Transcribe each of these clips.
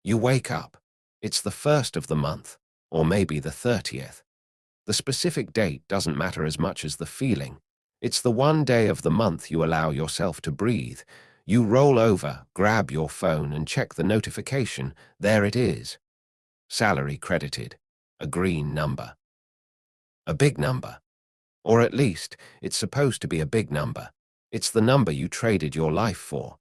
You wake up. It's the 1st of the month, or maybe the 30th. The specific date doesn't matter as much as the feeling. It's the one day of the month you allow yourself to breathe. You roll over, grab your phone, and check the notification. There it is. Salary credited. A green number. A big number. Or at least, it's supposed to be a big number. It's the number you traded your life for.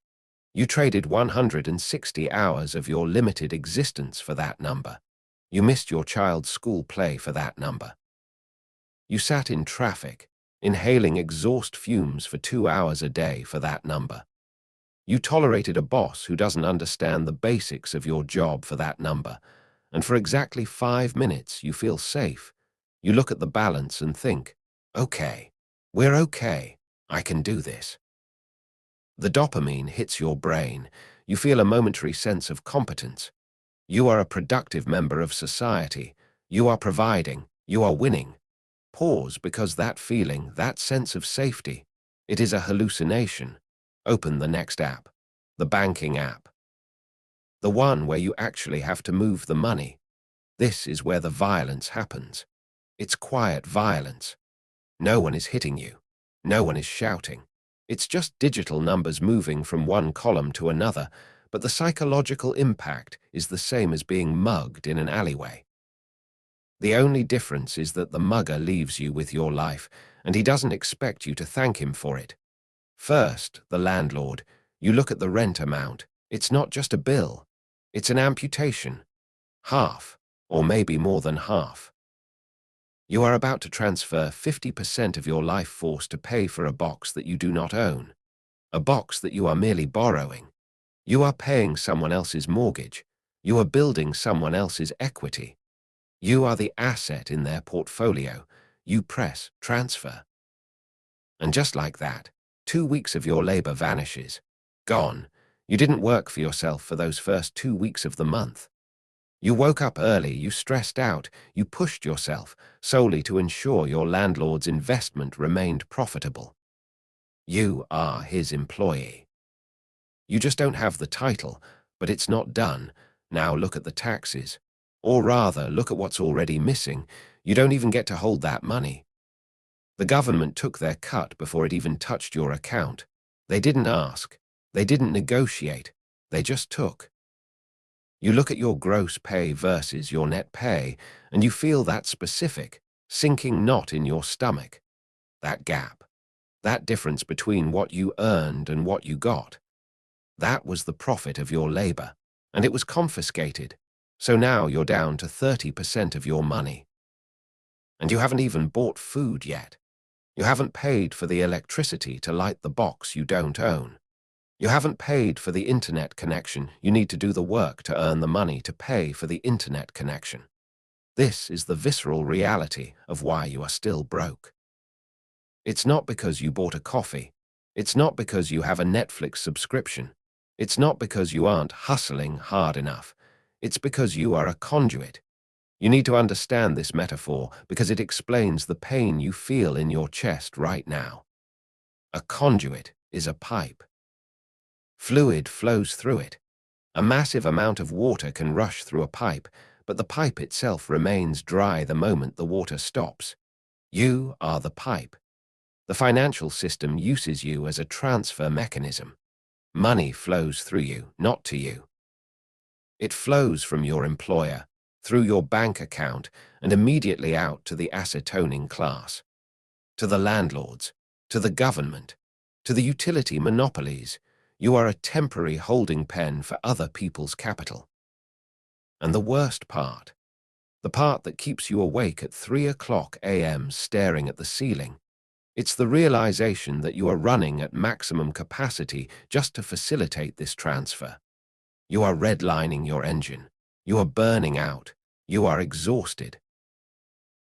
You traded 160 hours of your limited existence for that number. You missed your child's school play for that number. You sat in traffic, inhaling exhaust fumes for 2 hours a day for that number. You tolerated a boss who doesn't understand the basics of your job for that number. And for exactly 5 minutes, you feel safe. You look at the balance and think, okay, we're okay. I can do this. The dopamine hits your brain. You feel a momentary sense of competence. You are a productive member of society. You are providing. You are winning. Pause, because that feeling, that sense of safety, it is a hallucination. Open the next app, the banking app. The one where you actually have to move the money. This is where the violence happens. It's quiet violence. No one is hitting you. No one is shouting. It's just digital numbers moving from one column to another, but the psychological impact is the same as being mugged in an alleyway. The only difference is that the mugger leaves you with your life, and he doesn't expect you to thank him for it. First, the landlord, you look at the rent amount. It's not just a bill. It's an amputation. Half, or maybe more than half. You are about to transfer 50% of your life force to pay for a box that you do not own, a box that you are merely borrowing. You are paying someone else's mortgage. You are building someone else's equity. You are the asset in their portfolio. You press transfer. And just like that, 2 weeks of your labor vanishes. Gone. You didn't work for yourself for those first 2 weeks of the month. You woke up early, you stressed out, you pushed yourself solely to ensure your landlord's investment remained profitable. You are his employee. You just don't have the title, but it's not done. Now look at the taxes. Or rather, look at what's already missing. You don't even get to hold that money. The government took their cut before it even touched your account. They didn't ask. They didn't negotiate. They just took. You look at your gross pay versus your net pay, and you feel that specific, sinking knot in your stomach. That gap. That difference between what you earned and what you got. That was the profit of your labor, and it was confiscated. So now you're down to 30% of your money. And you haven't even bought food yet. You haven't paid for the electricity to light the box you don't own. You haven't paid for the internet connection. You need to do the work to earn the money to pay for the internet connection. This is the visceral reality of why you are still broke. It's not because you bought a coffee. It's not because you have a Netflix subscription. It's not because you aren't hustling hard enough. It's because you are a conduit. You need to understand this metaphor because it explains the pain you feel in your chest right now. A conduit is a pipe. Fluid flows through it. A massive amount of water can rush through a pipe, but the pipe itself remains dry the moment the water stops. You are the pipe. The financial system uses you as a transfer mechanism. Money flows through you, not to you. It flows from your employer, through your bank account, and immediately out to the asset-owning class, to the landlords, to the government, to the utility monopolies. You are a temporary holding pen for other people's capital. And the worst part, the part that keeps you awake at 3 a.m. staring at the ceiling, it's the realization that you are running at maximum capacity just to facilitate this transfer. You are redlining your engine. You are burning out. You are exhausted.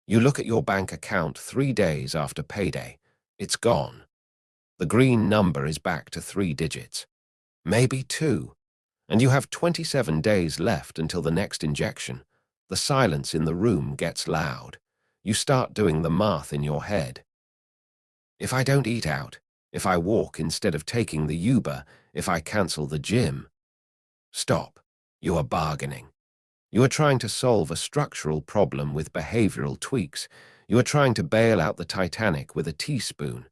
You look at your bank account 3 days after payday. It's gone. The green number is back to 3 digits. Maybe 2. And you have 27 days left until the next injection. The silence in the room gets loud. You start doing the math in your head. If I don't eat out, if I walk instead of taking the Uber, if I cancel the gym. Stop. You are bargaining. You are trying to solve a structural problem with behavioral tweaks. You are trying to bail out the Titanic with a teaspoon.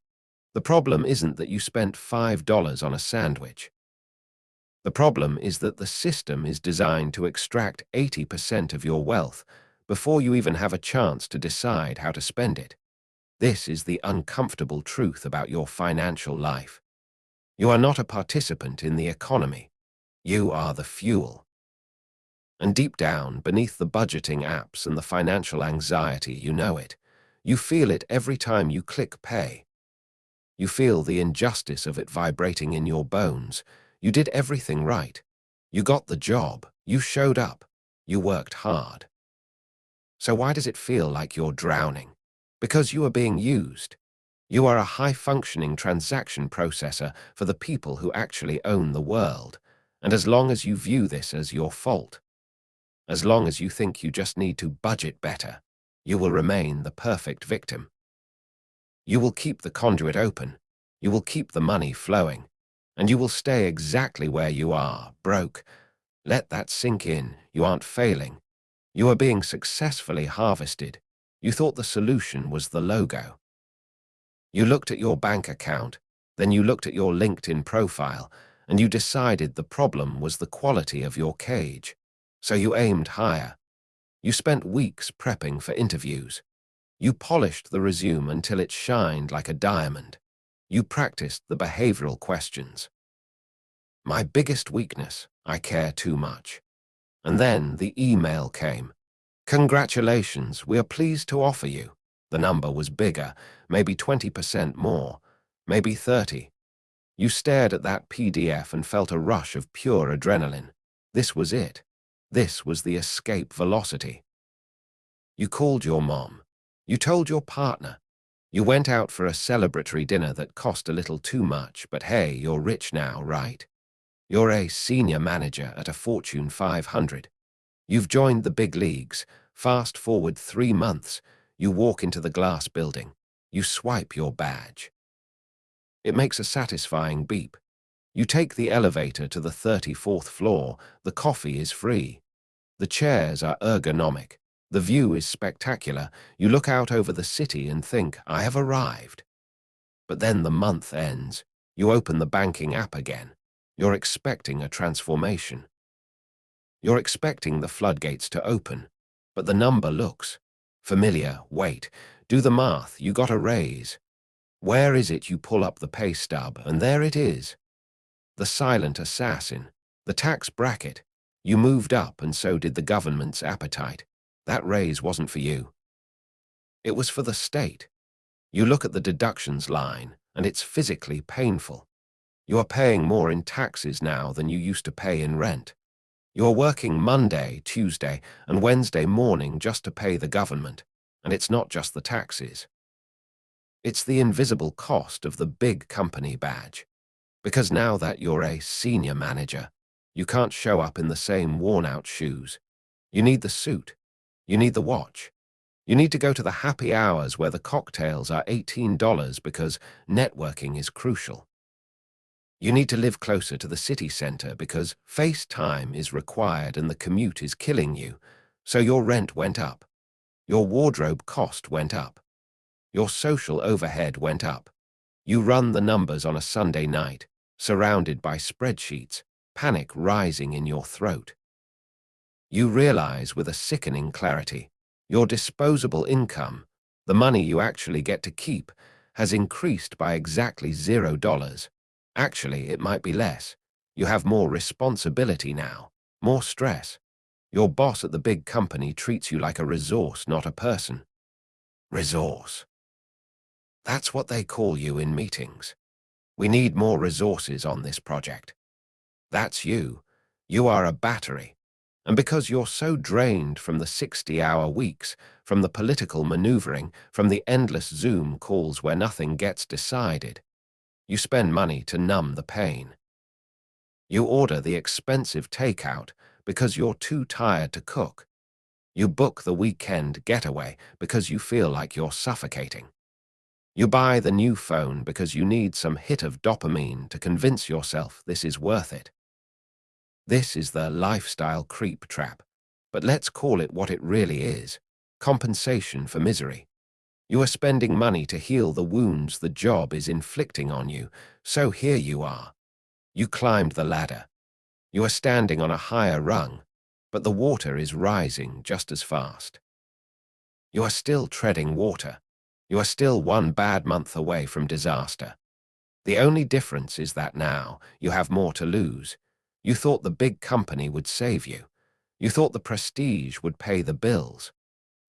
The problem isn't that you spent $5 on a sandwich. The problem is that the system is designed to extract 80% of your wealth before you even have a chance to decide how to spend it. This is the uncomfortable truth about your financial life. You are not a participant in the economy. You are the fuel. And deep down, beneath the budgeting apps and the financial anxiety, you know it. You feel it every time you click pay. You feel the injustice of it vibrating in your bones. You did everything right. You got the job. You showed up. You worked hard. So why does it feel like you're drowning? Because you are being used. You are a high-functioning transaction processor for the people who actually own the world. And as long as you view this as your fault, as long as you think you just need to budget better, you will remain the perfect victim. You will keep the conduit open, you will keep the money flowing, and you will stay exactly where you are, broke. Let that sink in. You aren't failing. You are being successfully harvested. You thought the solution was the logo. You looked at your bank account, then you looked at your LinkedIn profile, and you decided the problem was the quality of your cage. So you aimed higher. You spent weeks prepping for interviews. You polished the resume until it shined like a diamond. You practiced the behavioral questions. My biggest weakness, I care too much. And then the email came. Congratulations, we are pleased to offer you. The number was bigger, maybe 20% more, maybe 30. You stared at that PDF and felt a rush of pure adrenaline. This was it. This was the escape velocity. You called your mom. You told your partner. You went out for a celebratory dinner that cost a little too much, but hey, you're rich now, right? You're a senior manager at a Fortune 500. You've joined the big leagues. Fast forward 3 months. You walk into the glass building. You swipe your badge. It makes a satisfying beep. You take the elevator to the 34th floor. The coffee is free. The chairs are ergonomic. The view is spectacular. You look out over the city and think, I have arrived. But then the month ends. You open the banking app again. You're expecting a transformation. You're expecting the floodgates to open. But the number looks familiar. Wait, do the math. You got a raise. Where is it? You pull up the pay stub, and there it is. The silent assassin. The tax bracket. You moved up, and so did the government's appetite. That raise wasn't for you. It was for the state. You look at the deductions line, and it's physically painful. You are paying more in taxes now than you used to pay in rent. You are working Monday, Tuesday, and Wednesday morning just to pay the government, and it's not just the taxes. It's the invisible cost of the big company badge. Because now that you're a senior manager, you can't show up in the same worn-out shoes. You need the suit. You need the watch. You need to go to the happy hours where the cocktails are $18 because networking is crucial. You need to live closer to the city center because face time is required and the commute is killing you. So your rent went up. Your wardrobe cost went up. Your social overhead went up. You run the numbers on a Sunday night, surrounded by spreadsheets, panic rising in your throat. You realize with a sickening clarity, your disposable income, the money you actually get to keep, has increased by exactly $0. Actually, it might be less. You have more responsibility now, more stress. Your boss at the big company treats you like a resource, not a person. Resource. That's what they call you in meetings. We need more resources on this project. That's you. You are a battery. And because you're so drained from the 60-hour weeks, from the political maneuvering, from the endless Zoom calls where nothing gets decided, you spend money to numb the pain. You order the expensive takeout because you're too tired to cook. You book the weekend getaway because you feel like you're suffocating. You buy the new phone because you need some hit of dopamine to convince yourself this is worth it. This is the lifestyle creep trap. But let's call it what it really is: compensation for misery. You are spending money to heal the wounds the job is inflicting on you, so here you are. You climbed the ladder. You are standing on a higher rung, but the water is rising just as fast. You are still treading water. You are still one bad month away from disaster. The only difference is that now you have more to lose. You thought the big company would save you. You thought the prestige would pay the bills.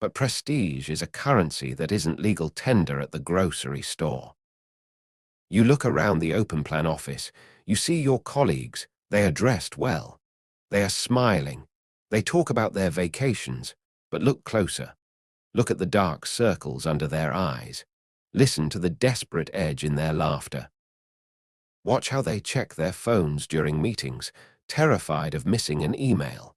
But prestige is a currency that isn't legal tender at the grocery store. You look around the open plan office. You see your colleagues. They are dressed well. They are smiling. They talk about their vacations. But look closer. Look at the dark circles under their eyes. Listen to the desperate edge in their laughter. Watch how they check their phones during meetings, terrified of missing an email.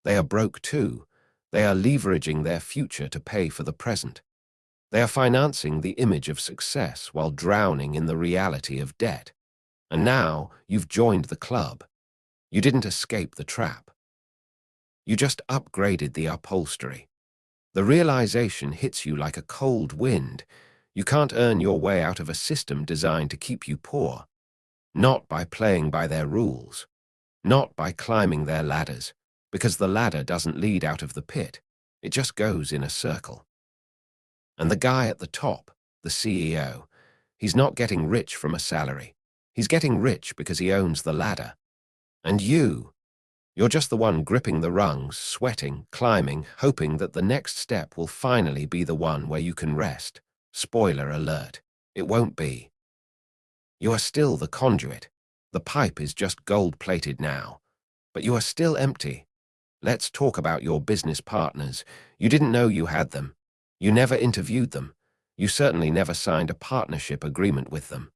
They are broke too. They are leveraging their future to pay for the present. They are financing the image of success while drowning in the reality of debt. And now you've joined the club. You didn't escape the trap. You just upgraded the upholstery. The realization hits you like a cold wind. You can't earn your way out of a system designed to keep you poor. Not by playing by their rules. Not by climbing their ladders, because the ladder doesn't lead out of the pit. It just goes in a circle. And the guy at the top, the CEO, he's not getting rich from a salary. He's getting rich because he owns the ladder. And you're just the one gripping the rungs, sweating, climbing, hoping that the next step will finally be the one where you can rest. Spoiler alert, it won't be. You are still the conduit. The pipe is just gold-plated now. But you are still empty. Let's talk about your business partners. You didn't know you had them. You never interviewed them. You certainly never signed a partnership agreement with them.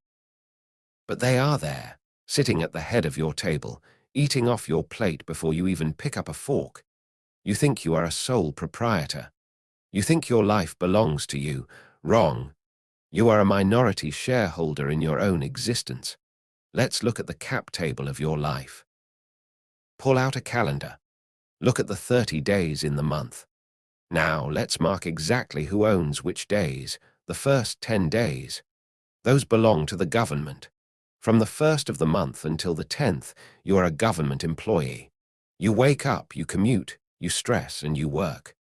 But they are there, sitting at the head of your table, eating off your plate before you even pick up a fork. You think you are a sole proprietor. You think your life belongs to you. Wrong. You are a minority shareholder in your own existence. Let's look at the cap table of your life. Pull out a calendar. Look at the 30 days in the month. Now, let's mark exactly who owns which days, the first 10 days. Those belong to the government. From the 1st of the month until the 10th, you are a government employee. You wake up, you commute, you stress, and you work.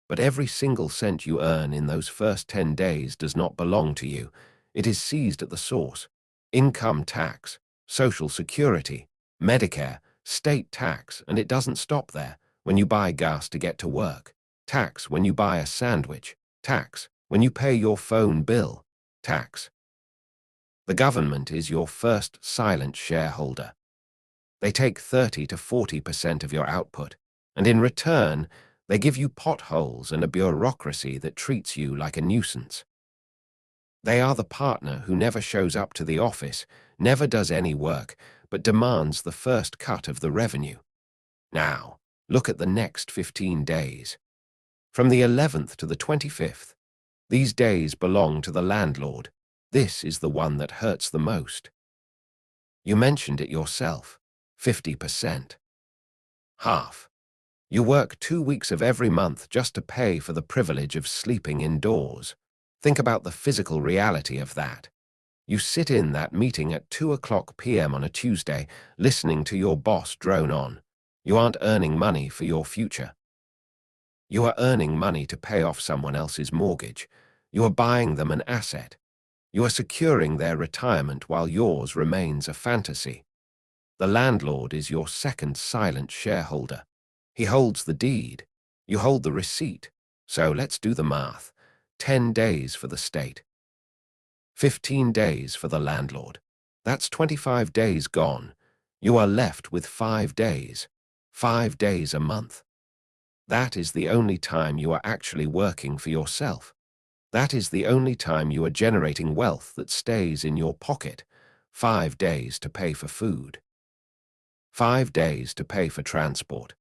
But every single cent you earn in those first 10 days does not belong to you. It is seized at the source. Income tax, Social Security, Medicare, state tax, and it doesn't stop there. When you buy gas to get to work, tax when you buy a sandwich, tax when you pay your phone bill, tax. The government is your first silent shareholder. They take 30 to 40% of your output, and in return, they give you potholes and a bureaucracy that treats you like a nuisance. They are the partner who never shows up to the office, never does any work, but demands the first cut of the revenue. Now, look at the next 15 days. From the 11th to the 25th, these days belong to the landlord. This is the one that hurts the most. You mentioned it yourself, 50%. Half. You work 2 weeks of every month just to pay for the privilege of sleeping indoors. Think about the physical reality of that. You sit in that meeting at 2:00 p.m. on a Tuesday, listening to your boss drone on. You aren't earning money for your future. You are earning money to pay off someone else's mortgage. You are buying them an asset. You are securing their retirement while yours remains a fantasy. The landlord is your second silent shareholder. He holds the deed. You hold the receipt. So let's do the math. 10 days for the state. 15 days for the landlord. That's 25 days gone. You are left with 5 days. 5 days a month. That is the only time you are actually working for yourself. That is the only time you are generating wealth that stays in your pocket. 5 days to pay for food. 5 days to pay for transport.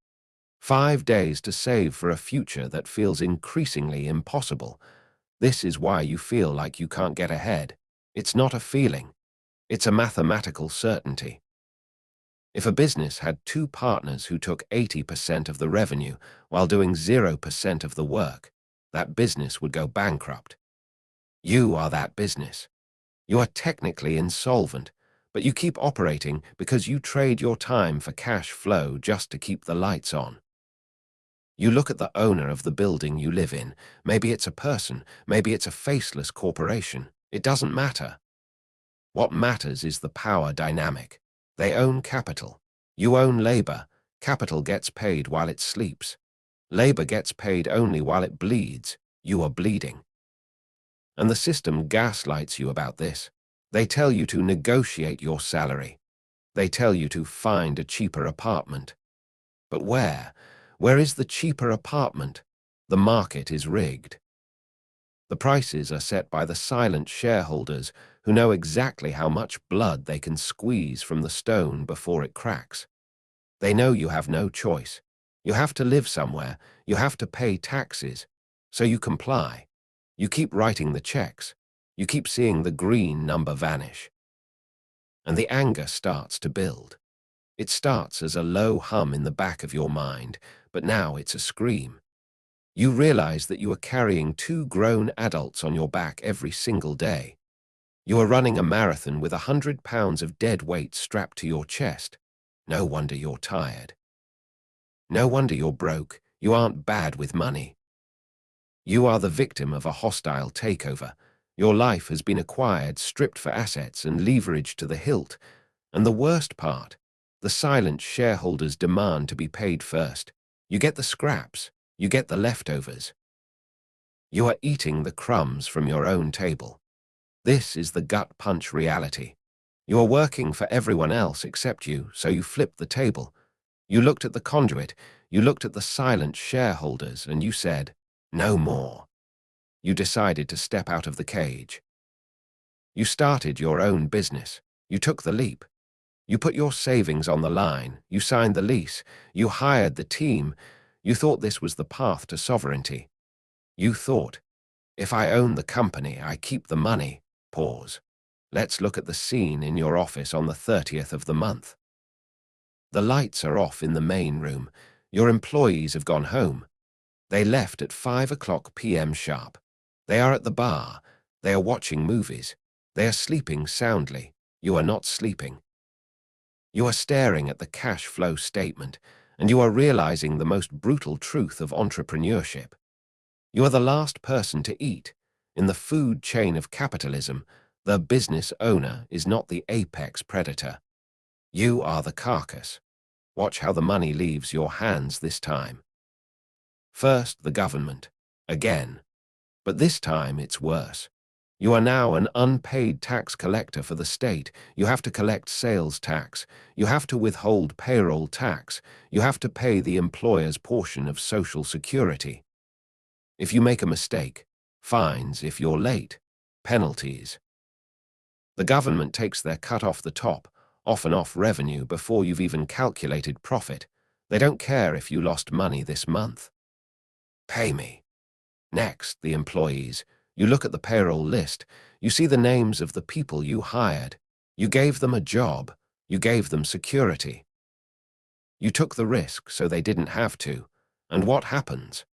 5 days to save for a future that feels increasingly impossible. This is why you feel like you can't get ahead. It's not a feeling. It's a mathematical certainty. If a business had two partners who took 80% of the revenue while doing 0% of the work, that business would go bankrupt. You are that business. You are technically insolvent, but you keep operating because you trade your time for cash flow just to keep the lights on. You look at the owner of the building you live in. Maybe it's a person, maybe it's a faceless corporation. It doesn't matter. What matters is the power dynamic. They own capital. You own labor. Capital gets paid while it sleeps. Labor gets paid only while it bleeds. You are bleeding. And the system gaslights you about this. They tell you to negotiate your salary. They tell you to find a cheaper apartment. But where? Where is the cheaper apartment? The market is rigged. The prices are set by the silent shareholders who know exactly how much blood they can squeeze from the stone before it cracks. They know you have no choice. You have to live somewhere. You have to pay taxes. So you comply. You keep writing the checks. You keep seeing the green number vanish. And the anger starts to build. It starts as a low hum in the back of your mind, but now it's a scream. You realize that you are carrying two grown adults on your back every single day. You are running a marathon with 100 pounds of dead weight strapped to your chest. No wonder you're tired. No wonder you're broke. You aren't bad with money. You are the victim of a hostile takeover. Your life has been acquired, stripped for assets, and leveraged to the hilt. And the worst part, the silent shareholders demand to be paid first. You get the scraps. You get the leftovers. You are eating the crumbs from your own table. This is the gut punch reality. You are working for everyone else except you, so you flip the table. You looked at the conduit, you looked at the silent shareholders, and you said, "No more." You decided to step out of the cage. You started your own business. You took the leap. You put your savings on the line. You signed the lease. You hired the team. You thought this was the path to sovereignty. You thought, if I own the company, I keep the money. Pause. Let's look at the scene in your office on the 30th of the month. The lights are off in the main room. Your employees have gone home. They left at 5 p.m. sharp. They are at the bar. They are watching movies. They are sleeping soundly. You are not sleeping. You are staring at the cash flow statement, and you are realizing the most brutal truth of entrepreneurship. You are the last person to eat. In the food chain of capitalism, the business owner is not the apex predator. You are the carcass. Watch how the money leaves your hands this time. First, the government. Again. But this time it's worse. You are now an unpaid tax collector for the state. You have to collect sales tax. You have to withhold payroll tax. You have to pay the employer's portion of Social Security. If you make a mistake, fines if you're late, penalties. The government takes their cut off the top, often off revenue before you've even calculated profit. They don't care if you lost money this month. Pay me. Next, the employees. You look at the payroll list. You see the names of the people you hired. You gave them a job. You gave them security. You took the risk so they didn't have to. And what happens?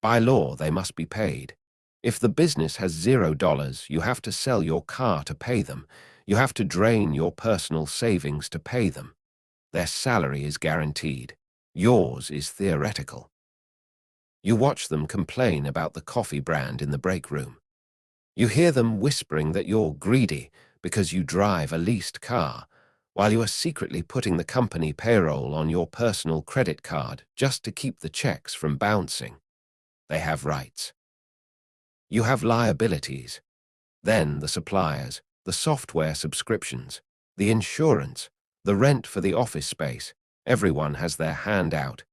By law, they must be paid. If the business has $0, you have to sell your car to pay them. You have to drain your personal savings to pay them. Their salary is guaranteed. Yours is theoretical. You watch them complain about the coffee brand in the break room. You hear them whispering that you're greedy because you drive a leased car, while you are secretly putting the company payroll on your personal credit card just to keep the checks from bouncing. They have rights. You have liabilities. Then the suppliers, the software subscriptions, the insurance, the rent for the office space. Everyone has their hand out.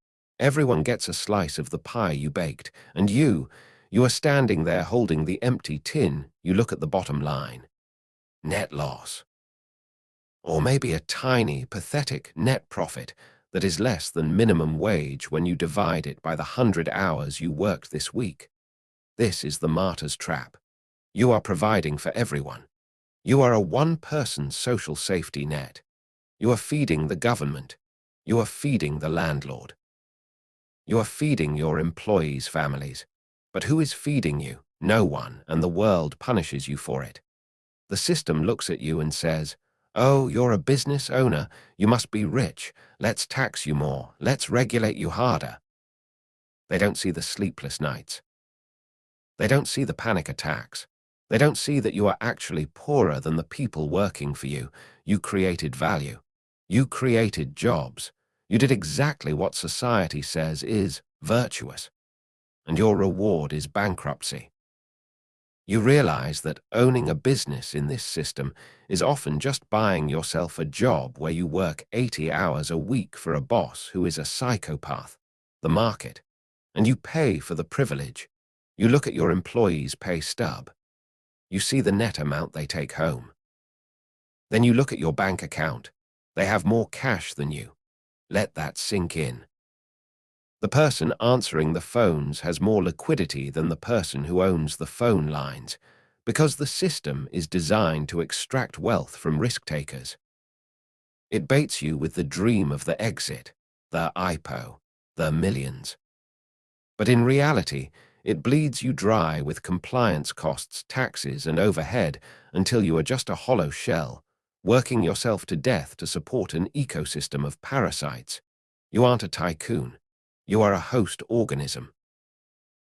Everyone gets a slice of the pie you baked, and you are standing there holding the empty tin. You look at the bottom line. Net loss. Or maybe a tiny, pathetic net profit that is less than minimum wage when you divide it by the 100 hours you worked this week. This is the martyr's trap. You are providing for everyone. You are a one-person social safety net. You are feeding the government. You are feeding the landlord. You are feeding your employees' families. But who is feeding you? No one, and the world punishes you for it. The system looks at you and says, "Oh, you're a business owner. You must be rich. Let's tax you more. Let's regulate you harder." They don't see the sleepless nights. They don't see the panic attacks. They don't see that you are actually poorer than the people working for you. You created value. You created jobs. You did exactly what society says is virtuous. And your reward is bankruptcy. You realize that owning a business in this system is often just buying yourself a job where you work 80 hours a week for a boss who is a psychopath, the market, and you pay for the privilege. You look at your employee's pay stub. You see the net amount they take home. Then you look at your bank account. They have more cash than you. Let that sink in. The person answering the phones has more liquidity than the person who owns the phone lines, because the system is designed to extract wealth from risk-takers. It baits you with the dream of the exit, the IPO, the millions. But in reality, it bleeds you dry with compliance costs, taxes, and overhead until you are just a hollow shell, working yourself to death to support an ecosystem of parasites. You aren't a tycoon. You are a host organism.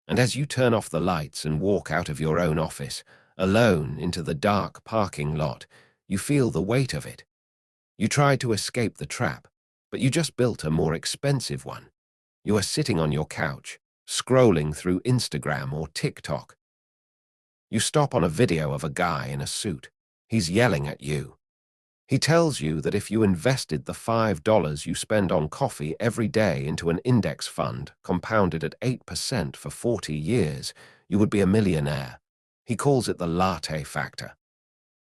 And as you turn off the lights and walk out of your own office, alone into the dark parking lot, you feel the weight of it. You tried to escape the trap, but you just built a more expensive one. You are sitting on your couch, scrolling through Instagram or TikTok. You stop on a video of a guy in a suit. He's yelling at you. He tells you that if you invested the $5 you spend on coffee every day into an index fund compounded at 8% for 40 years, you would be a millionaire. He calls it the latte factor.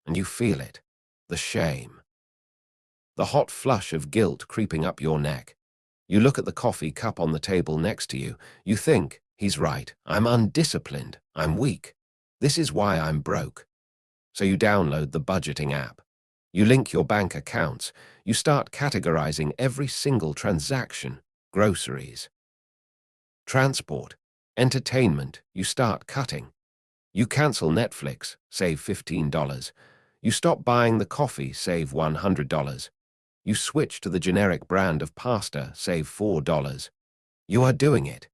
And you feel it, the shame. The hot flush of guilt creeping up your neck. You look at the coffee cup on the table next to you. You think, he's right, I'm undisciplined, I'm weak. This is why I'm broke. So you download the budgeting app. You link your bank accounts. You start categorizing every single transaction. Groceries, transport, entertainment, you start cutting. You cancel Netflix, save $15. You stop buying the coffee, save $100. You switch to the generic brand of pasta, save $4. You are doing it.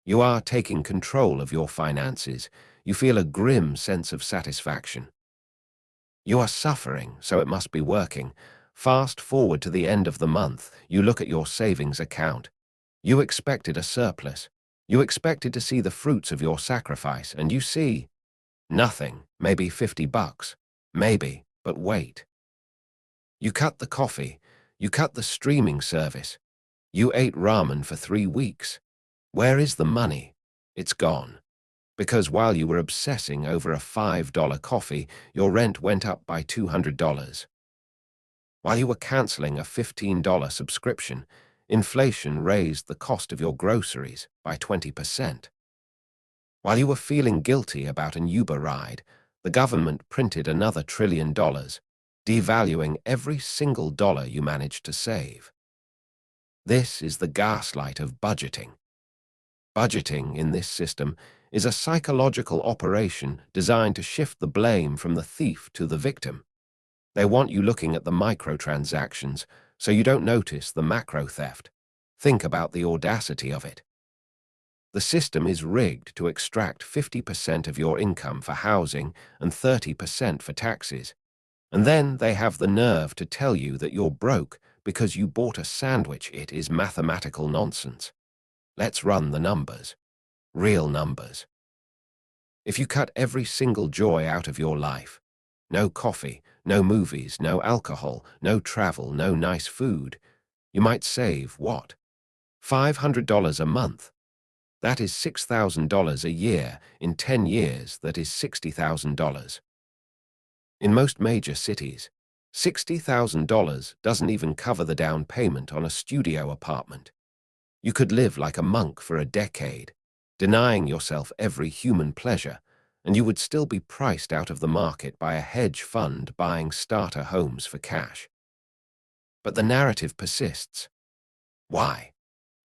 You are taking control of your finances. You feel a grim sense of satisfaction. You are suffering, so it must be working. Fast forward to the end of the month, you look at your savings account. You expected a surplus. You expected to see the fruits of your sacrifice, and you see nothing, maybe $50. Maybe, but wait. You cut the coffee. You cut the streaming service. You ate ramen for 3 weeks. Where is the money? It's gone. Because while you were obsessing over a $5 coffee, your rent went up by $200. While you were canceling a $15 subscription, inflation raised the cost of your groceries by 20%. While you were feeling guilty about an Uber ride, the government printed another $1 trillion, devaluing every single dollar you managed to save. This is the gaslight of budgeting. Budgeting in this system is a psychological operation designed to shift the blame from the thief to the victim. They want you looking at the microtransactions so you don't notice the macro theft. Think about the audacity of it. The system is rigged to extract 50% of your income for housing and 30% for taxes. And then they have the nerve to tell you that you're broke because you bought a sandwich. It is mathematical nonsense. Let's run the numbers. Real numbers. If you cut every single joy out of your life, no coffee, no movies, no alcohol, no travel, no nice food, you might save what? $500 a month. That is $6,000 a year. In 10 years, that is $60,000. In most major cities, $60,000 doesn't even cover the down payment on a studio apartment. You could live like a monk for a decade, denying yourself every human pleasure, and you would still be priced out of the market by a hedge fund buying starter homes for cash. But the narrative persists. Why?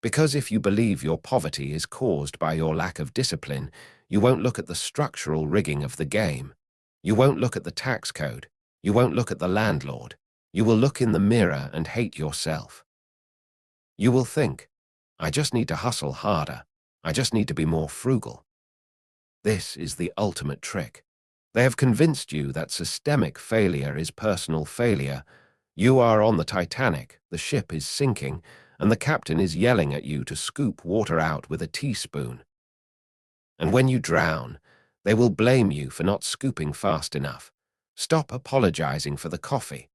Because if you believe your poverty is caused by your lack of discipline, you won't look at the structural rigging of the game. You won't look at the tax code. You won't look at the landlord. You will look in the mirror and hate yourself. You will think, I just need to hustle harder. I just need to be more frugal. This is the ultimate trick. They have convinced you that systemic failure is personal failure. You are on the Titanic, the ship is sinking, and the captain is yelling at you to scoop water out with a teaspoon. And when you drown, they will blame you for not scooping fast enough. Stop apologizing for the coffee.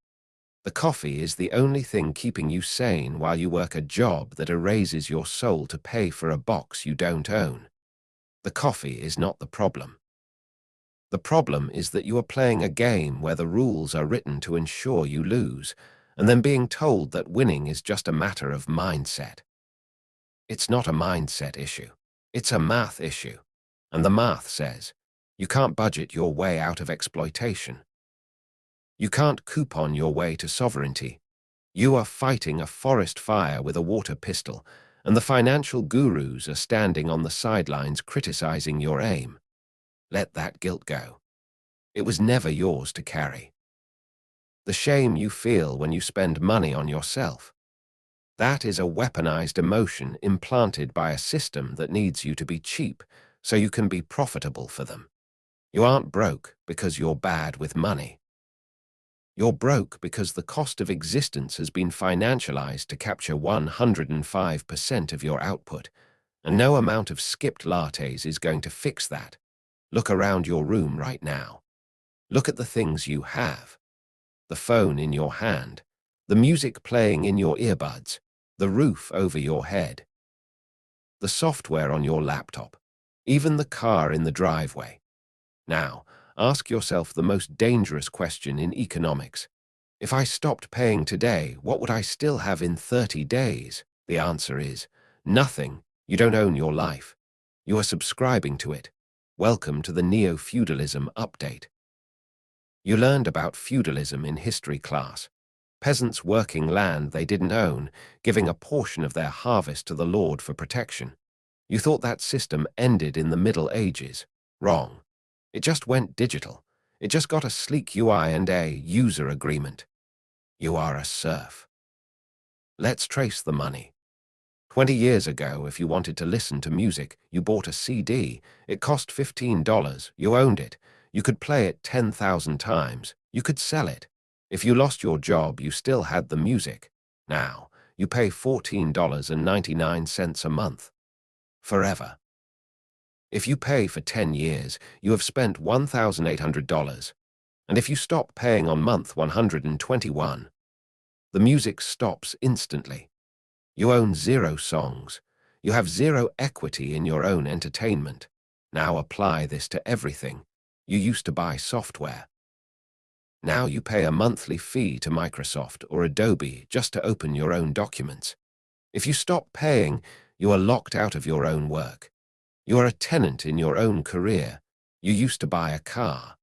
The coffee is the only thing keeping you sane while you work a job that erases your soul to pay for a box you don't own. The coffee is not the problem. The problem is that you are playing a game where the rules are written to ensure you lose, and then being told that winning is just a matter of mindset. It's not a mindset issue. It's a math issue. And the math says, you can't budget your way out of exploitation. You can't coupon your way to sovereignty. You are fighting a forest fire with a water pistol, and the financial gurus are standing on the sidelines criticizing your aim. Let that guilt go. It was never yours to carry. The shame you feel when you spend money on yourself. That is a weaponized emotion implanted by a system that needs you to be cheap so you can be profitable for them. You aren't broke because you're bad with money. You're broke because the cost of existence has been financialized to capture 105% of your output, and no amount of skipped lattes is going to fix that. Look around your room right now. Look at the things you have. The phone in your hand, the music playing in your earbuds, the roof over your head, the software on your laptop, even the car in the driveway. Now, ask yourself the most dangerous question in economics. If I stopped paying today, what would I still have in 30 days? The answer is nothing. You don't own your life. You are subscribing to it. Welcome to the neo-feudalism update. You learned about feudalism in history class. Peasants working land they didn't own, giving a portion of their harvest to the lord for protection. You thought that system ended in the Middle Ages. Wrong. It just went digital. It just got a sleek UI and a user agreement. You are a serf. Let's trace the money. 20 years ago, if you wanted to listen to music, you bought a CD. It cost $15. You owned it. You could play it 10,000 times. You could sell it. If you lost your job, you still had the music. Now, you pay $14.99 a month. Forever. If you pay for 10 years, you have spent $1,800. And if you stop paying on month 121, the music stops instantly. You own 0 songs. You have 0 equity in your own entertainment. Now apply this to everything. You used to buy software. Now you pay a monthly fee to Microsoft or Adobe just to open your own documents. If you stop paying, you are locked out of your own work. You are a tenant in your own career. You used to buy a car.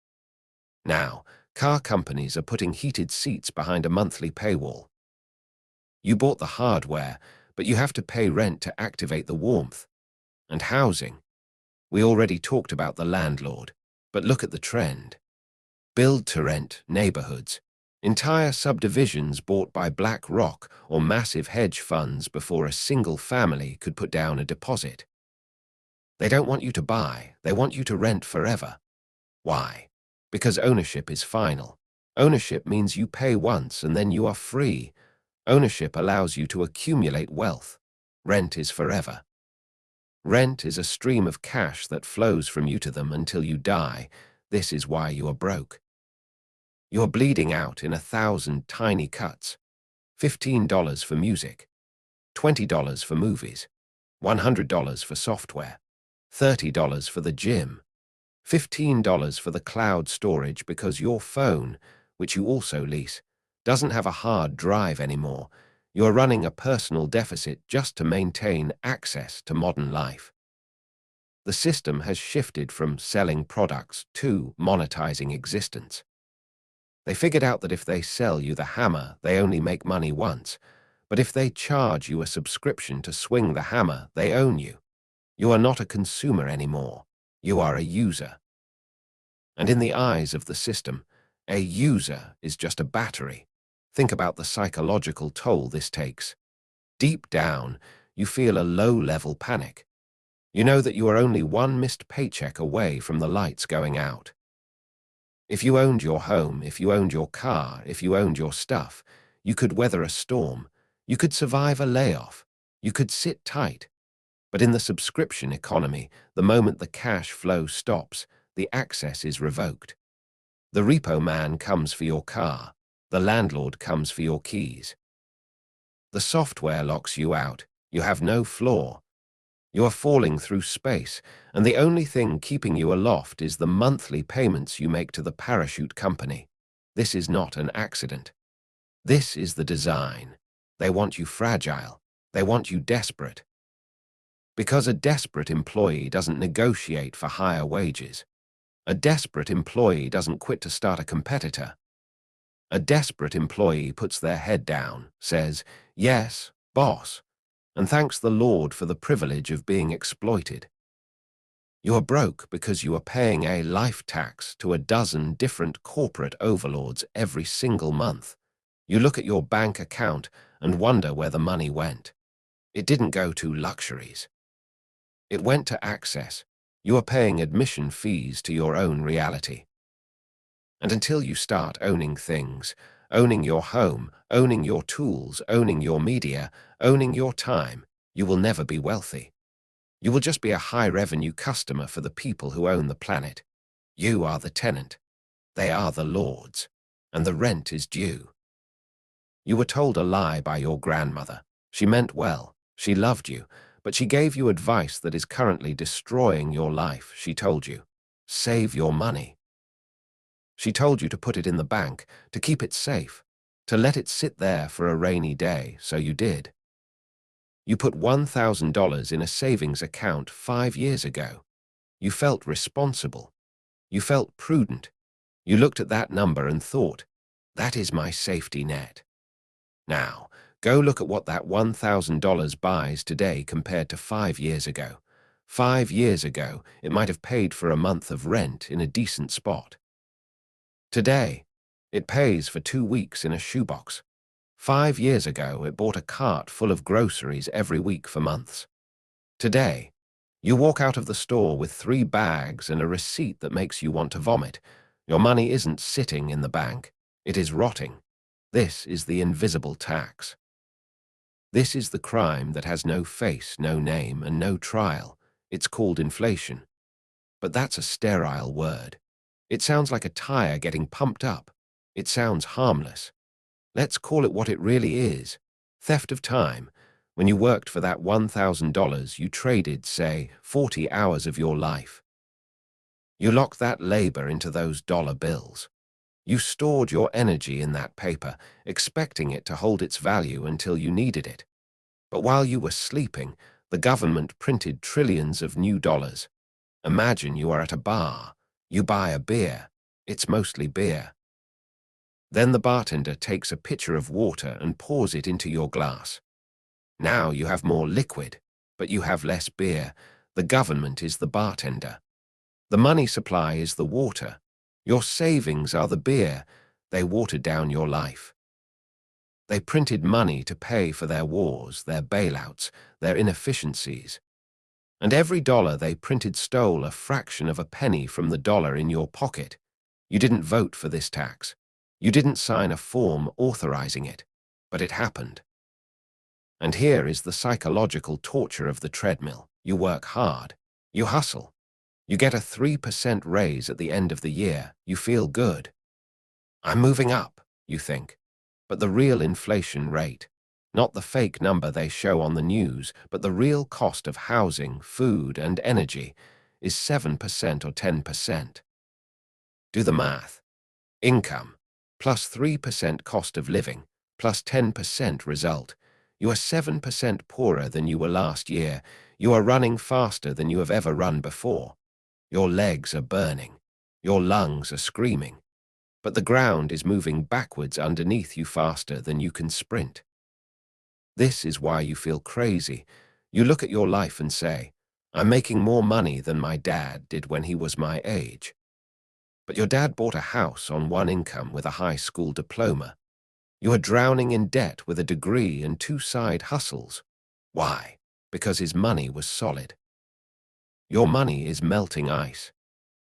Now, car companies are putting heated seats behind a monthly paywall. You bought the hardware, but you have to pay rent to activate the warmth. And housing. We already talked about the landlord, but look at the trend. Build-to-rent neighborhoods. Entire subdivisions bought by BlackRock or massive hedge funds before a single family could put down a deposit. They don't want you to buy, they want you to rent forever. Why? Because ownership is final. Ownership means you pay once and then you are free. Ownership allows you to accumulate wealth. Rent is forever. Rent is a stream of cash that flows from you to them until you die. This is why you are broke. You are bleeding out in 1,000 tiny cuts. $15 for music, $20 for movies, $100 for software, $30 for the gym, $15 for the cloud storage because your phone, which you also lease, doesn't have a hard drive anymore. You are running a personal deficit just to maintain access to modern life. The system has shifted from selling products to monetizing existence. They figured out that if they sell you the hammer, they only make money once. But if they charge you a subscription to swing the hammer, they own you. You are not a consumer anymore. You are a user. And in the eyes of the system, a user is just a battery. Think about the psychological toll this takes. Deep down, you feel a low-level panic. You know that you are only one missed paycheck away from the lights going out. If you owned your home, if you owned your car, if you owned your stuff, you could weather a storm. You could survive a layoff. You could sit tight. But in the subscription economy, the moment the cash flow stops, the access is revoked. The repo man comes for your car. The landlord comes for your keys. The software locks you out. You have no floor. You are falling through space, and the only thing keeping you aloft is the monthly payments you make to the parachute company. This is not an accident. This is the design. They want you fragile. They want you desperate. Because a desperate employee doesn't negotiate for higher wages. A desperate employee doesn't quit to start a competitor. A desperate employee puts their head down, says, "Yes, boss," and thanks the Lord for the privilege of being exploited. You are broke because you are paying a life tax to a dozen different corporate overlords every single month. You look at your bank account and wonder where the money went. It didn't go to luxuries. It went to access. You are paying admission fees to your own reality. And until you start owning things, owning your home, owning your tools, owning your media, owning your time, you will never be wealthy. You will just be a high-revenue customer for the people who own the planet. You are the tenant. They are the lords. And the rent is due. You were told a lie by your grandmother. She meant well. She loved you. But she gave you advice that is currently destroying your life. She told you, save your money. She told you to put it in the bank, to keep it safe, to let it sit there for a rainy day, so you did. You put $1,000 in a savings account 5 years ago. You felt responsible. You felt prudent. You looked at that number and thought, that is my safety net. Now, go look at what that $1,000 buys today compared to 5 years ago. 5 years ago, it might have paid for a month of rent in a decent spot. Today, it pays for 2 weeks in a shoebox. 5 years ago, it bought a cart full of groceries every week for months. Today, you walk out of the store with 3 bags and a receipt that makes you want to vomit. Your money isn't sitting in the bank. It is rotting. This is the invisible tax. This is the crime that has no face, no name, and no trial. It's called inflation. But that's a sterile word. It sounds like a tire getting pumped up. It sounds harmless. Let's call it what it really is. Theft of time. When you worked for that $1,000, you traded, say, 40 hours of your life. You locked that labor into those dollar bills. You stored your energy in that paper, expecting it to hold its value until you needed it. But while you were sleeping, the government printed trillions of new dollars. Imagine you are at a bar. You buy a beer. It's mostly beer. Then the bartender takes a pitcher of water and pours it into your glass. Now you have more liquid, but you have less beer. The government is the bartender. The money supply is the water. Your savings are the beer. They watered down your life. They printed money to pay for their wars, their bailouts, their inefficiencies. And every dollar they printed stole a fraction of a penny from the dollar in your pocket. You didn't vote for this tax. You didn't sign a form authorizing it, but it happened. And here is the psychological torture of the treadmill. You work hard. You hustle. You get a 3% raise at the end of the year. You feel good. I'm moving up, you think. But the real inflation rate, not the fake number they show on the news, but the real cost of housing, food, and energy, is 7% or 10%. Do the math. Income, plus 3% cost of living, plus 10% result. You are 7% poorer than you were last year. You are running faster than you have ever run before. Your legs are burning. Your lungs are screaming. but the ground is moving backwards underneath you faster than you can sprint. This is why you feel crazy. You look at your life and say, I'm making more money than my dad did when he was my age. But your dad bought a house on one income with a high school diploma. You are drowning in debt with a degree and two side hustles. Why? Because his money was solid. Your money is melting ice.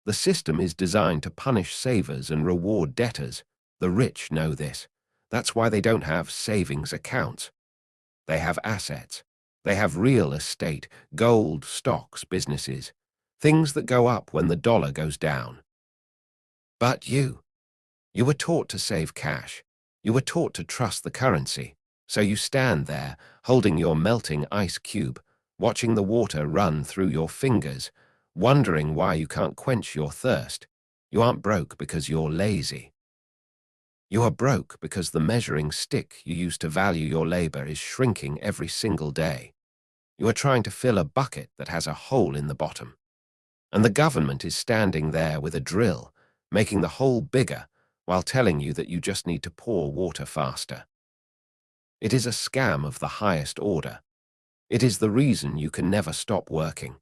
The system is designed to punish savers and reward debtors. The rich know this. That's why they don't have savings accounts. They have assets. They have real estate, gold, stocks, businesses, things that go up when the dollar goes down. But you were taught to save cash. You were taught to trust the currency. So you stand there, holding your melting ice cube, watching the water run through your fingers, wondering why you can't quench your thirst. You aren't broke because you're lazy. You are broke because the measuring stick you use to value your labor is shrinking every single day. You are trying to fill a bucket that has a hole in the bottom. And the government is standing there with a drill, making the hole bigger, while telling you that you just need to pour water faster. It is a scam of the highest order. It is the reason you can never stop working.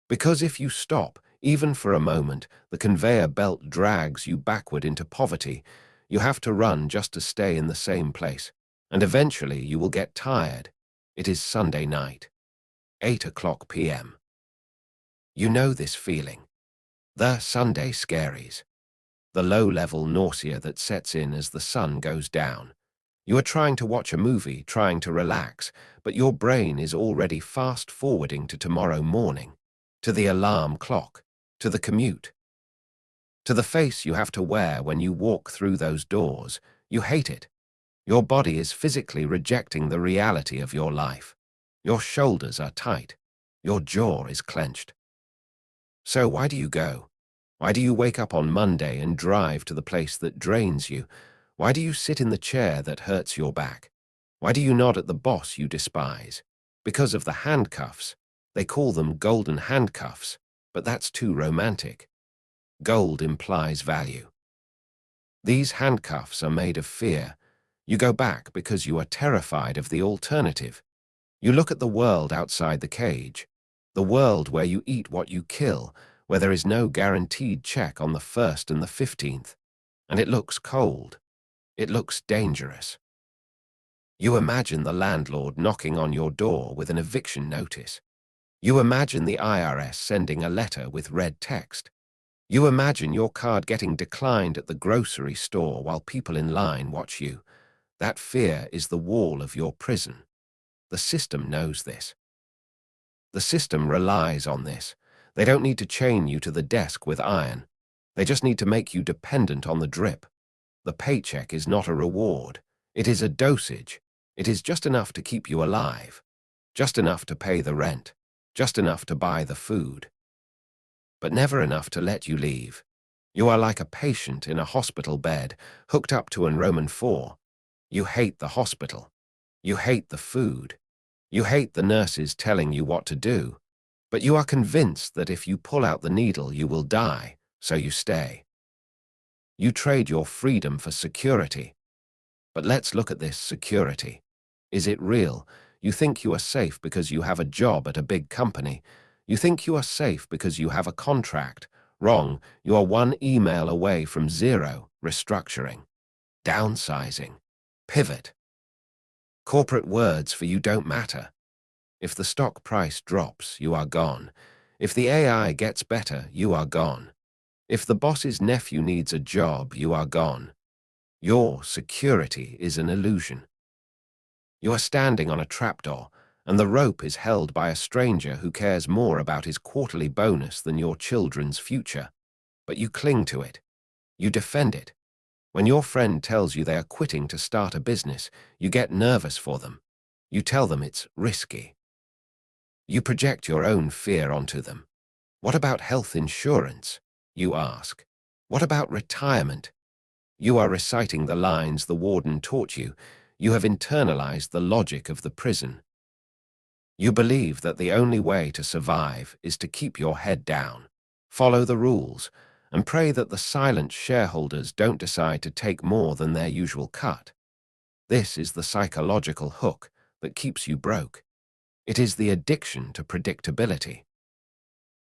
Because if you stop, even for a moment, the conveyor belt drags you backward into poverty. You have to run just to stay in the same place, and eventually you will get tired. It is Sunday night, 8 p.m. You know this feeling. The Sunday scaries. The low-level nausea that sets in as the sun goes down. You are trying to watch a movie, trying to relax, but your brain is already fast-forwarding to tomorrow morning, to the alarm clock, to the commute, to the face you have to wear when you walk through those doors. You hate it. Your body is physically rejecting the reality of your life. Your shoulders are tight. Your jaw is clenched. So why do you go? Why do you wake up on Monday and drive to the place that drains you? Why do you sit in the chair that hurts your back? Why do you nod at the boss you despise? Because of the handcuffs. They call them golden handcuffs, but that's too romantic. Gold implies value. These handcuffs are made of fear. You go back because you are terrified of the alternative. You look at the world outside the cage, the world where you eat what you kill, where there is no guaranteed check on the 1st and the 15th, and it looks cold. It looks dangerous. You imagine the landlord knocking on your door with an eviction notice. You imagine the IRS sending a letter with red text. You imagine your card getting declined at the grocery store while people in line watch you. That fear is the wall of your prison. The system knows this. The system relies on this. They don't need to chain you to the desk with iron. They just need to make you dependent on the drip. The paycheck is not a reward. It is a dosage. It is just enough to keep you alive. Just enough to pay the rent. Just enough to buy the food. But never enough to let you leave. You are like a patient in a hospital bed, hooked up to an Roman 4. You hate the hospital. You hate the food. You hate the nurses telling you what to do. But you are convinced that if you pull out the needle, you will die, so you stay. You trade your freedom for security. But let's look at this security. Is it real? You think you are safe because you have a job at a big company. You think you are safe because you have a contract. Wrong. You are one email away from zero, restructuring, downsizing, pivot. Corporate words for you don't matter. If the stock price drops, you are gone. If the AI gets better, you are gone. If the boss's nephew needs a job, you are gone. Your security is an illusion. You are standing on a trapdoor, and the rope is held by a stranger who cares more about his quarterly bonus than your children's future. But you cling to it. You defend it. When your friend tells you they are quitting to start a business, you get nervous for them. You tell them it's risky. You project your own fear onto them. What about health insurance? You ask. What about retirement? You are reciting the lines the warden taught you. You have internalized the logic of the prison. You believe that the only way to survive is to keep your head down, follow the rules, and pray that the silent shareholders don't decide to take more than their usual cut. This is the psychological hook that keeps you broke. It is the addiction to predictability.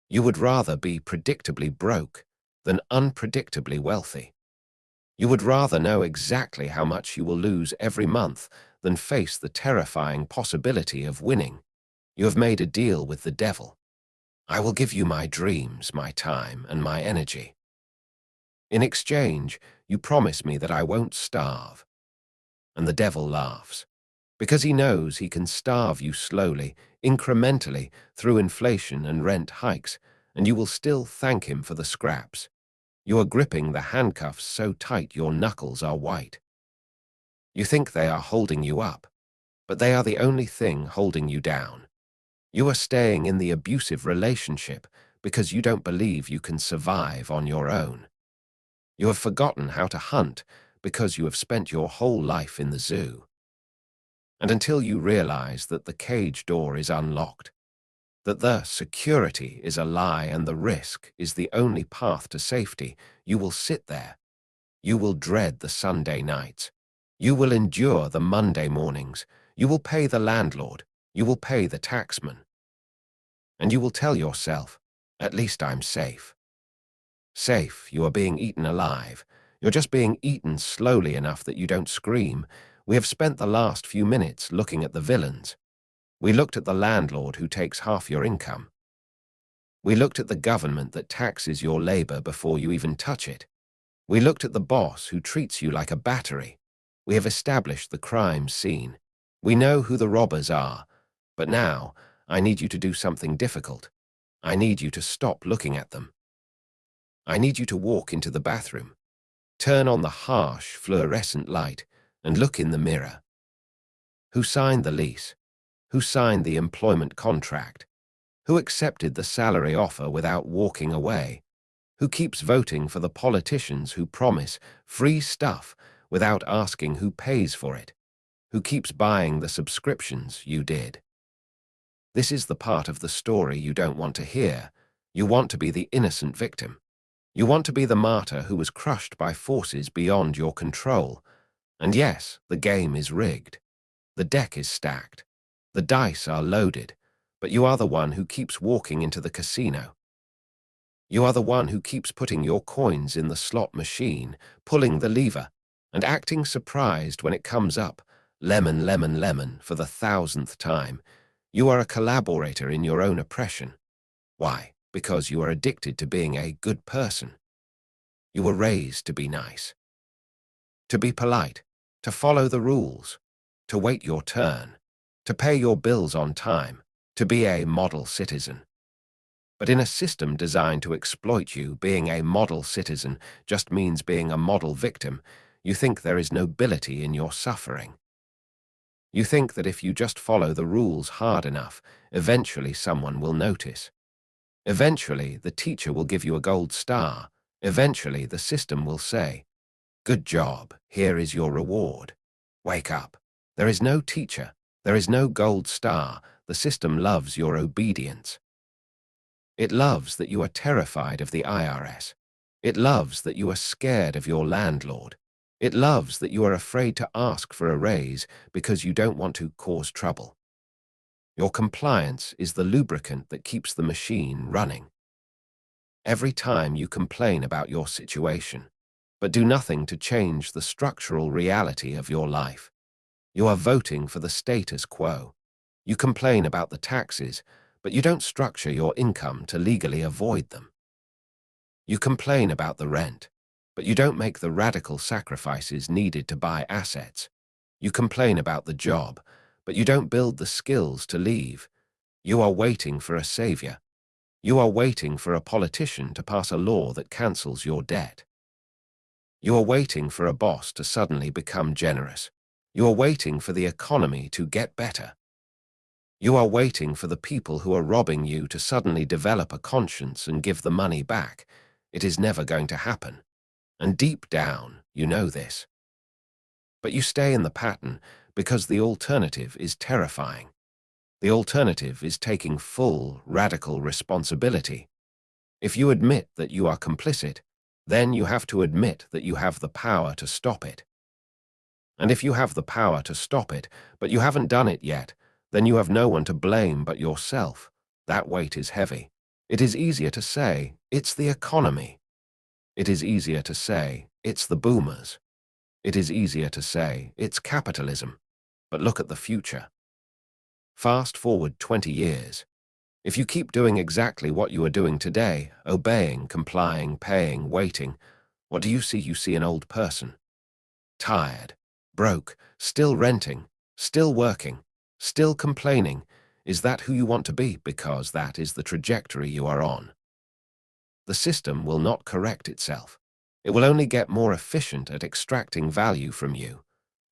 You would rather be predictably broke than unpredictably wealthy. You would rather know exactly how much you will lose every month than face the terrifying possibility of winning. You have made a deal with the devil. I will give you my dreams, my time, and my energy. In exchange, you promise me that I won't starve. And the devil laughs, because he knows he can starve you slowly, incrementally, through inflation and rent hikes, and you will still thank him for the scraps. You are gripping the handcuffs so tight your knuckles are white. You think they are holding you up, but they are the only thing holding you down. You are staying in the abusive relationship because you don't believe you can survive on your own. You have forgotten how to hunt because you have spent your whole life in the zoo. And until you realize that the cage door is unlocked, that the security is a lie and the risk is the only path to safety, you will sit there. You will dread the Sunday nights. You will endure the Monday mornings. You will pay the landlord. You will pay the taxman. And you will tell yourself, at least I'm safe. Safe, you are being eaten alive. You're just being eaten slowly enough that you don't scream. We have spent the last few minutes looking at the villains. We looked at the landlord who takes half your income. We looked at the government that taxes your labor before you even touch it. We looked at the boss who treats you like a battery. We have established the crime scene. We know who the robbers are. But now, I need you to do something difficult. I need you to stop looking at them. I need you to walk into the bathroom, turn on the harsh fluorescent light, and look in the mirror. Who signed the lease? Who signed the employment contract? Who accepted the salary offer without walking away? Who keeps voting for the politicians who promise free stuff without asking who pays for it? Who keeps buying the subscriptions you did? This is the part of the story you don't want to hear. You want to be the innocent victim. You want to be the martyr who was crushed by forces beyond your control. And yes, the game is rigged. The deck is stacked. The dice are loaded. But you are the one who keeps walking into the casino. You are the one who keeps putting your coins in the slot machine, pulling the lever, and acting surprised when it comes up, lemon, lemon, lemon, for the 1,000th time. You are a collaborator in your own oppression. Why? Because you are addicted to being a good person. You were raised to be nice, to be polite, to follow the rules, to wait your turn, to pay your bills on time, to be a model citizen. But in a system designed to exploit you, being a model citizen just means being a model victim. You think there is nobility in your suffering. You think that if you just follow the rules hard enough, eventually someone will notice. Eventually, the teacher will give you a gold star. Eventually, the system will say, "Good job, here is your reward." Wake up. There is no teacher. There is no gold star. The system loves your obedience. It loves that you are terrified of the IRS. It loves that you are scared of your landlord. It loves that you are afraid to ask for a raise because you don't want to cause trouble. Your compliance is the lubricant that keeps the machine running. Every time you complain about your situation, but do nothing to change the structural reality of your life, you are voting for the status quo. You complain about the taxes, but you don't structure your income to legally avoid them. You complain about the rent, but you don't make the radical sacrifices needed to buy assets. You complain about the job, but you don't build the skills to leave. You are waiting for a savior. You are waiting for a politician to pass a law that cancels your debt. You are waiting for a boss to suddenly become generous. You are waiting for the economy to get better. You are waiting for the people who are robbing you to suddenly develop a conscience and give the money back. It is never going to happen. And deep down, you know this. But you stay in the pattern because the alternative is terrifying. The alternative is taking full, radical responsibility. If you admit that you are complicit, then you have to admit that you have the power to stop it. And if you have the power to stop it, but you haven't done it yet, then you have no one to blame but yourself. That weight is heavy. It is easier to say, it's the economy. It is easier to say, it's the boomers. It is easier to say, it's capitalism. But look at the future. Fast forward 20 years. If you keep doing exactly what you are doing today, obeying, complying, paying, waiting, what do you see? You see an old person. Tired, broke, still renting, still working, still complaining. Is that who you want to be? Because that is the trajectory you are on. The system will not correct itself. It will only get more efficient at extracting value from you.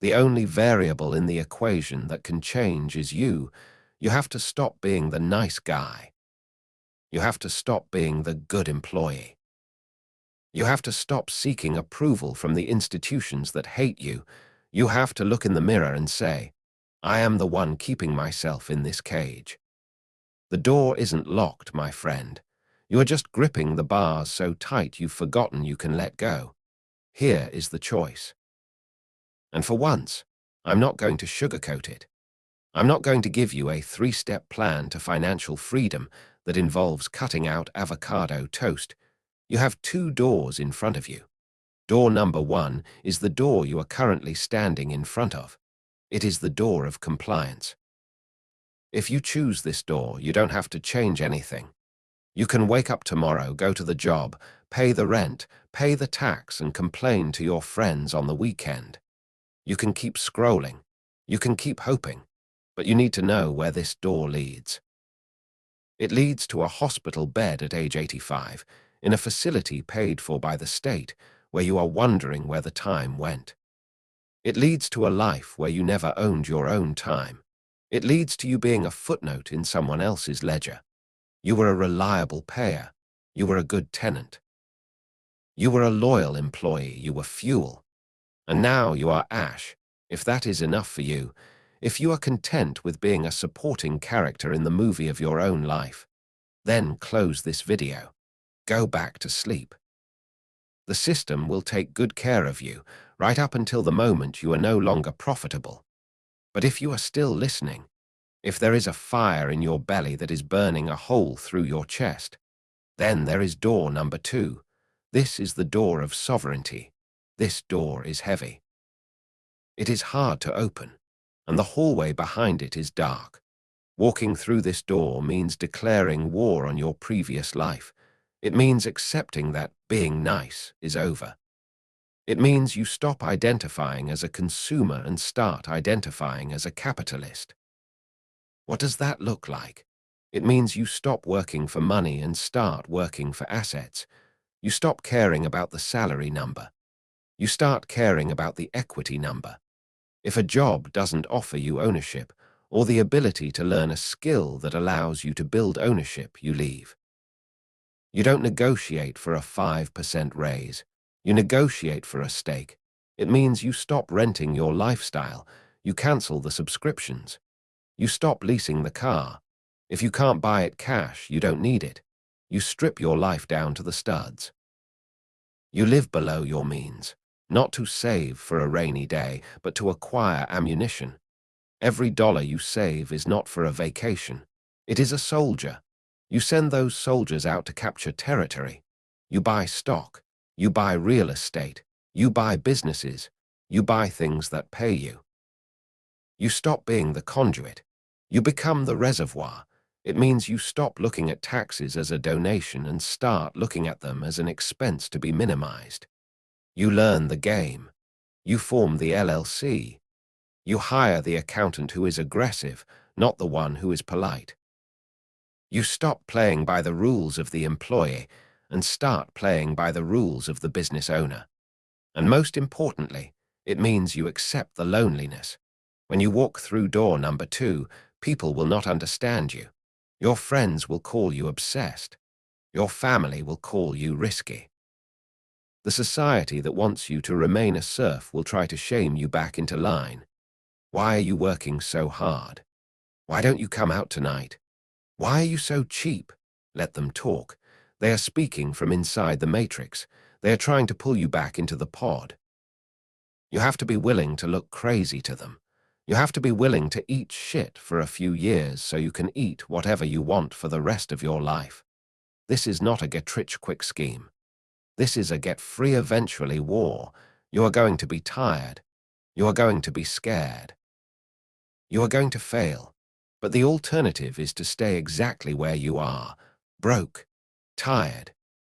The only variable in the equation that can change is you. You have to stop being the nice guy. You have to stop being the good employee. You have to stop seeking approval from the institutions that hate you. You have to look in the mirror and say, I am the one keeping myself in this cage. The door isn't locked, my friend. You are just gripping the bars so tight you've forgotten you can let go. Here is the choice. And for once, I'm not going to sugarcoat it. I'm not going to give you a 3-step plan to financial freedom that involves cutting out avocado toast. You have 2 doors in front of you. Door number 1 is the door you are currently standing in front of. It is the door of compliance. If you choose this door, you don't have to change anything. You can wake up tomorrow, go to the job, pay the rent, pay the tax, and complain to your friends on the weekend. You can keep scrolling. You can keep hoping. But you need to know where this door leads. It leads to a hospital bed at age 85, in a facility paid for by the state, where you are wondering where the time went. It leads to a life where you never owned your own time. It leads to you being a footnote in someone else's ledger. You were a reliable payer. You were a good tenant. You were a loyal employee. You were fuel. And now you are ash. If that is enough for you, if you are content with being a supporting character in the movie of your own life, then close this video. Go back to sleep. The system will take good care of you right up until the moment you are no longer profitable. But if you are still listening, if there is a fire in your belly that is burning a hole through your chest, then there is door number 2. This is the door of sovereignty. This door is heavy. It is hard to open, and the hallway behind it is dark. Walking through this door means declaring war on your previous life. It means accepting that being nice is over. It means you stop identifying as a consumer and start identifying as a capitalist. What does that look like? It means you stop working for money and start working for assets. You stop caring about the salary number. You start caring about the equity number. If a job doesn't offer you ownership or the ability to learn a skill that allows you to build ownership, you leave. You don't negotiate for a 5% raise. You negotiate for a stake. It means you stop renting your lifestyle. You cancel the subscriptions. You stop leasing the car. If you can't buy it cash, you don't need it. You strip your life down to the studs. You live below your means, not to save for a rainy day, but to acquire ammunition. Every dollar you save is not for a vacation. It is a soldier. You send those soldiers out to capture territory. You buy stock. You buy real estate. You buy businesses. You buy things that pay you. You stop being the conduit. You become the reservoir. It means you stop looking at taxes as a donation and start looking at them as an expense to be minimized. You learn the game. You form the LLC. You hire the accountant who is aggressive, not the one who is polite. You stop playing by the rules of the employee and start playing by the rules of the business owner. And most importantly, it means you accept the loneliness. When you walk through door number 2, people will not understand you. Your friends will call you obsessed. Your family will call you risky. The society that wants you to remain a serf will try to shame you back into line. Why are you working so hard? Why don't you come out tonight? Why are you so cheap? Let them talk. They are speaking from inside the matrix. They are trying to pull you back into the pod. You have to be willing to look crazy to them. You have to be willing to eat shit for a few years so you can eat whatever you want for the rest of your life. This is not a get-rich-quick scheme. This is a get-free-eventually war. You are going to be tired. You are going to be scared. You are going to fail. But the alternative is to stay exactly where you are, broke, tired,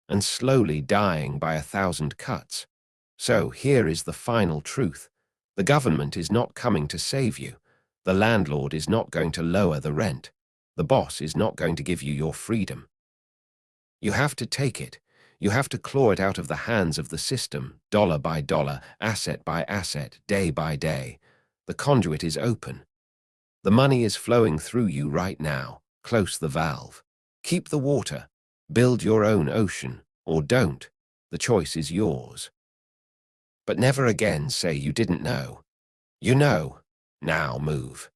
and slowly dying by 1,000 cuts. So here is the final truth. The government is not coming to save you. The landlord is not going to lower the rent. The boss is not going to give you your freedom. You have to take it. You have to claw it out of the hands of the system, dollar by dollar, asset by asset, day by day. The conduit is open. The money is flowing through you right now. Close the valve. Keep the water. Build your own ocean, or don't. The choice is yours. But never again say you didn't know. You know. Now move.